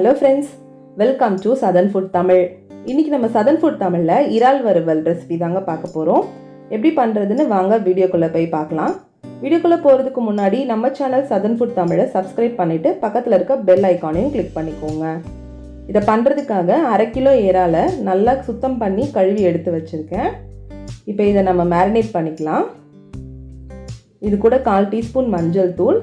Hello friends, welcome to Southern Food Tamil. இன்னைக்கு நம்ம Southern Food Tamilல இறால் வறுவல் ரெசிபி தாங்க பார்க்க போறோம். எப்படி பண்றதுன்னு வாங்க வீடியோக்குள்ள போய் பார்க்கலாம். வீடியோக்குள்ள போறதுக்கு முன்னாடி நம்ம சேனல் Southern Food Tamilல சப்ஸ்கிரைப் பண்ணிட்டு பக்கத்துல இருக்க பெல் ஐகானையும் கிளிக் பண்ணிக்கோங்க. இத பண்றதுக்காக 1/2 கிலோ இறாலை நல்லா சுத்தம் பண்ணி கழுவி எடுத்து வச்சிருக்கேன். இப்போ இத நம்ம மேரினேட் பண்ணிக்கலாம். இது கூட 1/4 டீஸ்பூன் மஞ்சள் தூள்,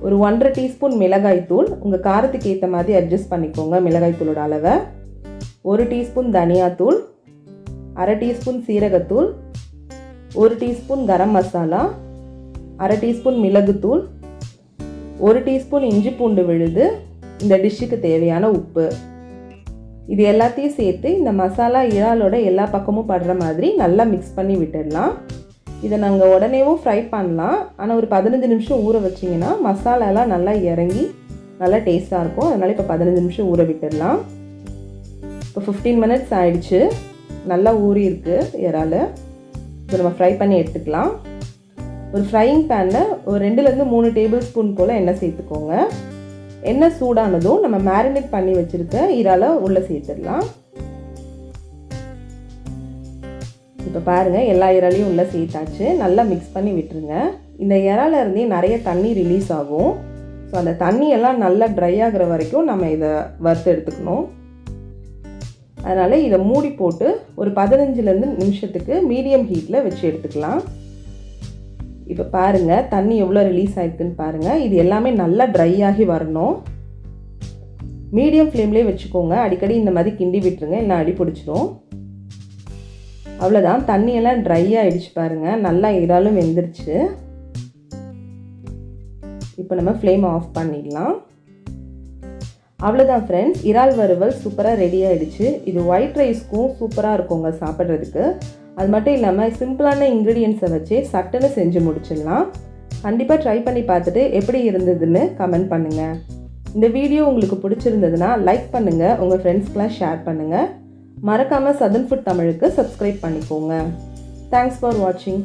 ஒரு 1/2 டீஸ்பூன் மிளகாய் தூள், உங்கள் காரத்துக்கு ஏற்ற மாதிரி அட்ஜஸ்ட் பண்ணிக்கோங்க மிளகாய் தூளோட அளவை. 1 டீஸ்பூன் தனியாத்தூள், 1/2 டீஸ்பூன் சீரகத்தூள், 1 டீஸ்பூன் கரம் மசாலா, 1/2 டீஸ்பூன் மிளகுத்தூள், 1 டீஸ்பூன் இஞ்சி பூண்டு விழுது, இந்த டிஷ்ஷுக்கு தேவையான உப்பு. இது எல்லாத்தையும் சேர்த்து இந்த மசாலா இறாலோட எல்லா பக்கமும் படுற மாதிரி நல்லா மிக்ஸ் பண்ணி விட்டுடலாம். இதை நாங்கள் உடனேவும் ஃப்ரை பண்ணலாம், ஆனால் ஒரு 15 நிமிஷம் ஊற வச்சிங்கன்னா மசாலாலாம் நல்லா இறங்கி நல்லா டேஸ்ட்டாக இருக்கும். அதனால் இப்போ 15 நிமிஷம் ஊற விட்டுடலாம். இப்போ 15 மினிட்ஸ் ஆயிடுச்சு, நல்லா ஊறி இருக்குது இறால். இப்போ நம்ம ஃப்ரை பண்ணி எடுத்துக்கலாம். ஒரு ஃப்ரையிங் பேனில் ஒரு 2லேருந்து 3 டேபிள் ஸ்பூன் போல் எண்ணெய் சேர்த்துக்கோங்க. எண்ணெய் சூடானதும் நம்ம மேரினேட் பண்ணி வச்சுருக்க இறாலை உள்ளே சேர்த்துடலாம். இப்போ பாருங்கள், எல்லா இறாலையும் உள்ளே சேர்த்தாச்சு. நல்லா மிக்ஸ் பண்ணி விட்டுருங்க. இந்த இறால இருந்தே நிறைய தண்ணி ரிலீஸ் ஆகும். ஸோ அந்த தண்ணியெல்லாம் நல்லா ட்ரை ஆகிற வரைக்கும் நம்ம இதை வறுத்து எடுத்துக்கணும். அதனால் இதை மூடி போட்டு ஒரு 15 நிமிஷத்துக்கு மீடியம் ஹீட்டில் வச்சு எடுத்துக்கலாம். இப்போ பாருங்கள், தண்ணி எவ்வளோ ரிலீஸ் ஆகிருக்குன்னு பாருங்கள். இது எல்லாமே நல்லா ட்ரை ஆகி வரணும். மீடியம் ஃப்ளேம்லேயே வச்சுக்கோங்க. அடிக்கடி இந்த மாதிரி கிண்டி விட்டுருங்க, இல்லை அடி பிடிச்சிரும். அவ்வளோதான், தண்ணியெல்லாம் ட்ரை ஆகிடுச்சு பாருங்கள். நல்லா இறாலும் வெந்துருச்சு. இப்போ நம்ம ஃப்ளேம் ஆஃப் பண்ணிடலாம். அவ்வளோதான் ஃப்ரெண்ட்ஸ், இறால் வறுவல் சூப்பராக ரெடி ஆகிடுச்சு. இது ஒயிட் ரைஸ்க்கும் சூப்பராக இருக்குங்க சாப்பிட்றதுக்கு. அது மட்டும் இல்லாமல் சிம்பிளான இன்க்ரீடியன்ஸை வச்சு சட்டுன்னு செஞ்சு முடிச்சிடலாம். கண்டிப்பாக ட்ரை பண்ணி பார்த்துட்டு எப்படி இருந்ததுன்னு கமெண்ட் பண்ணுங்கள். இந்த வீடியோ உங்களுக்கு பிடிச்சிருந்ததுன்னா லைக் பண்ணுங்கள், உங்கள் ஃப்ரெண்ட்ஸ்க்கெலாம் ஷேர் பண்ணுங்கள். மறக்காமல் Southern Food Tamilக்கு சப்ஸ்கிரைப் பண்ணிக்கோங்க. தேங்க்ஸ் ஃபார் வாட்சிங்.